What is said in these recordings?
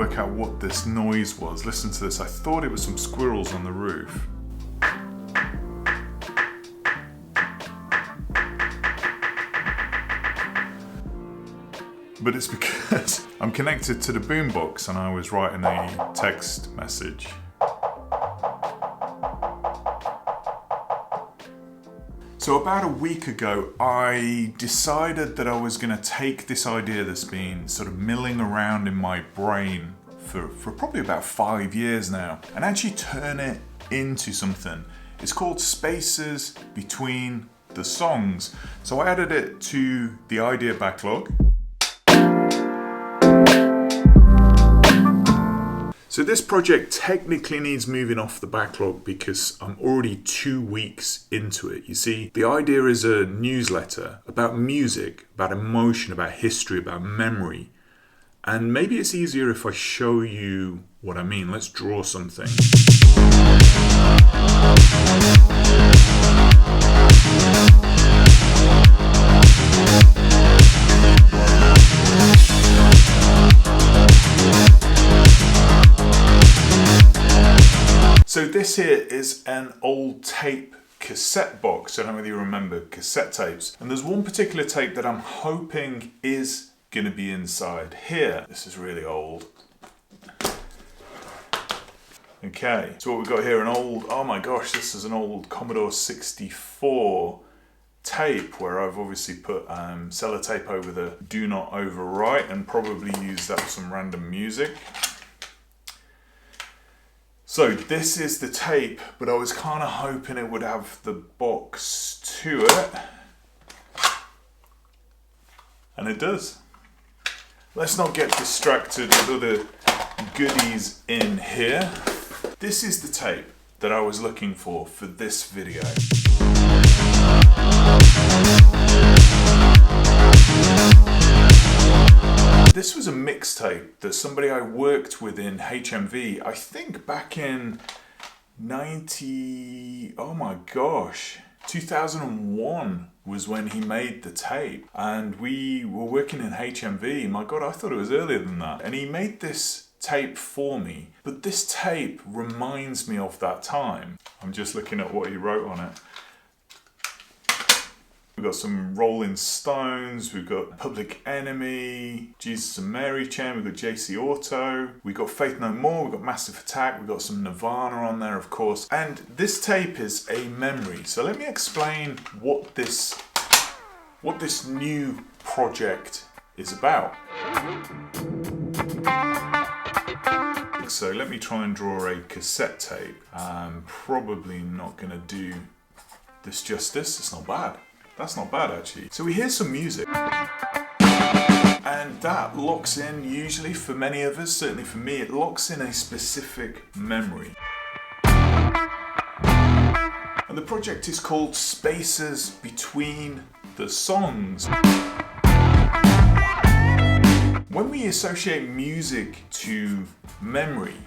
work out what this noise was. Listen to this. I thought it was some squirrels on the roof. But it's because I'm connected to the boombox and I was writing a text message. So about a week ago, I decided that I was going to take this idea that's been sort of milling around in my brain for probably about 5 years now and actually turn it into something. It's called Spaces Between the Songs. So I added it to the idea backlog. So this project technically needs moving off the backlog because I'm already 2 weeks into it. You see, the idea is a newsletter about music, about emotion, about history, about memory. And maybe it's easier if I show you what I mean. Let's draw something. So this here is an old tape cassette box. I don't know whether you remember cassette tapes. And there's one particular tape that I'm hoping is going to be inside here. This is really old. Okay, so what we've got here, an old, oh my gosh, this is an old Commodore 64 tape where I've obviously put sellotape over the do not overwrite and probably used up some random music. So this is the tape, but I was kind of hoping it would have the box to it. And it does. Let's not get distracted with other goodies in here. This is the tape that I was looking for this video. This was a mixtape that somebody I worked with in HMV, I think back in 2001 was when he made the tape. And we were working in HMV. My God, I thought it was earlier than that. And he made this tape for me. But this tape reminds me of that time. I'm just looking at what he wrote on it. We've got some Rolling Stones, we've got Public Enemy, Jesus and Mary Chain, we've got JC Auto, we've got Faith No More, we've got Massive Attack, we've got some Nirvana on there, of course. And this tape is a memory. So let me explain what this new project is about. So let me try and draw a cassette tape. I'm probably not going to do this justice. It's not bad. That's not bad actually. So we hear some music and that locks in, usually for many of us, certainly for me, it locks in a specific memory. And the project is called Spaces Between the Songs. When we associate music to memory,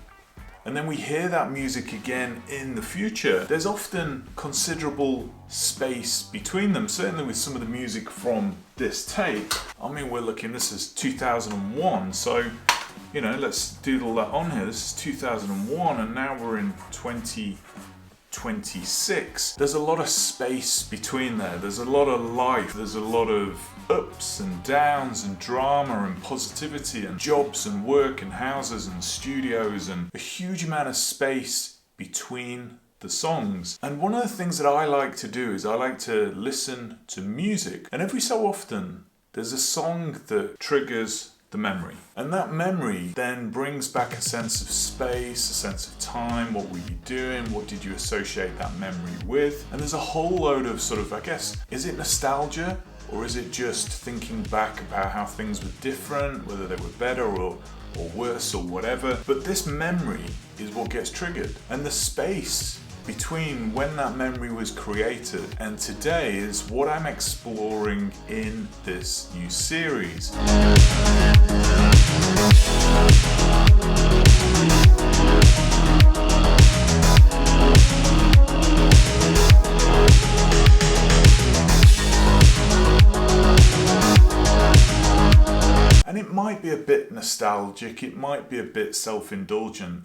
and then we hear that music again in the future, there's often considerable space between them, certainly with some of the music from this tape. I mean, we're looking, this is 2001, so, you know, let's doodle that on here. This is 2001, and now we're in 2026. There's a lot of space between there. There's a lot of life. There's a lot of ups and downs and drama and positivity and jobs and work and houses and studios and a huge amount of space between the songs. And one of the things that I like to do is I like to listen to music, and every so often there's a song that triggers the memory, and that memory then brings back a sense of space, a sense of time. What were you doing? What did you associate that memory with? And there's a whole load of sort of, I guess, is it nostalgia? Or is it just thinking back about how things were different, whether they were better or worse or whatever? But this memory is what gets triggered. And the space between when that memory was created and today is what I'm exploring in this new series. And it might be a bit nostalgic, it might be a bit self-indulgent,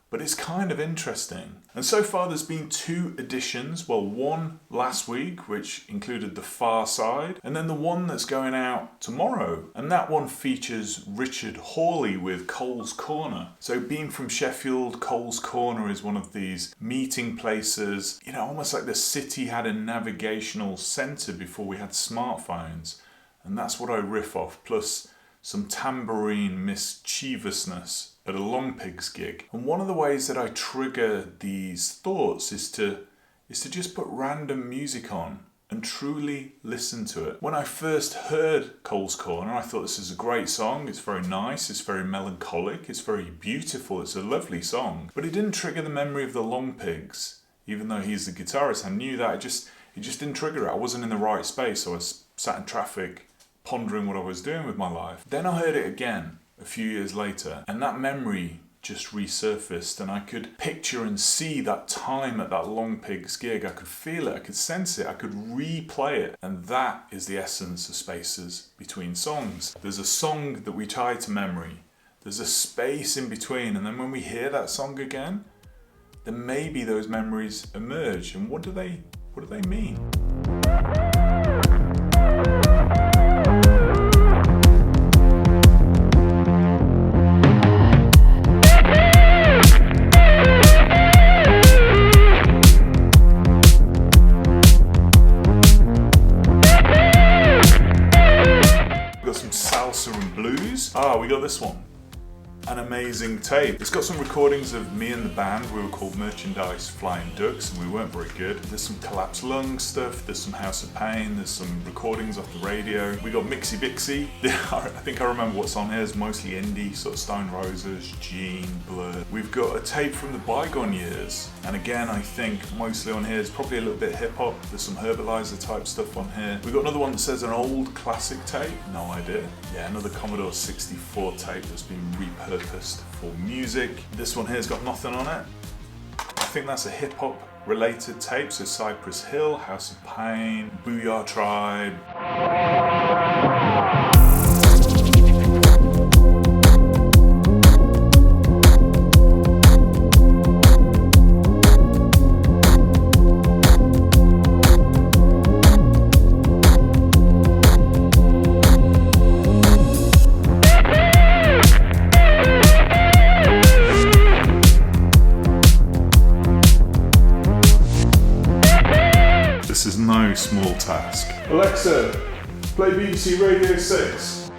but it's kind of interesting. And so far there's been 2 editions, well, one last week, which included The Far Side, and then the one that's going out tomorrow. And that one features Richard Hawley with Cole's Corner. So being from Sheffield, Cole's Corner is one of these meeting places, you know, almost like the city had a navigational centre before we had smartphones. And that's what I riff off, plus some tambourine mischievousness at a Long Pigs gig. And one of the ways that I trigger these thoughts is to just put random music on and truly listen to it. When I first heard Cole's Corner, I thought this is a great song. It's very nice, it's very melancholic, it's very beautiful, it's a lovely song. But it didn't trigger the memory of the Long Pigs, even though he's the guitarist. I knew that, it just didn't trigger it. I wasn't in the right space. I was sat in traffic, pondering what I was doing with my life. Then I heard it again a few years later, and that memory just resurfaced, and I could picture and see that time at that Long Pigs gig. I could feel it, I could sense it, I could replay it, and that is the essence of spaces between songs. There's a song that we tie to memory, there's a space in between, and then when we hear that song again, then maybe those memories emerge. And what do they mean? We got this one, an amazing tape. It's got some recordings of me and the band. We were called Merchandise Flying Ducks, and we weren't very good. There's some Collapsed Lungs stuff, there's some House of Pain, there's some recordings off the radio. We got Mixie Bixie. I think I remember what's on here. It's mostly indie, sort of Stone Roses, Gene, Blur. We've got a tape from the bygone years, and again, I think mostly on here is probably a little bit hip hop. There's some Herbalizer type stuff on here. We've got another one that says an old classic tape. No idea. Yeah, another Commodore 64 tape that's been repurposed for music. This one here's got nothing on it. I think that's a hip hop related tape. So Cypress Hill, House of Pain, Booyah Tribe. This is no small task. Alexa, play BBC Radio 6.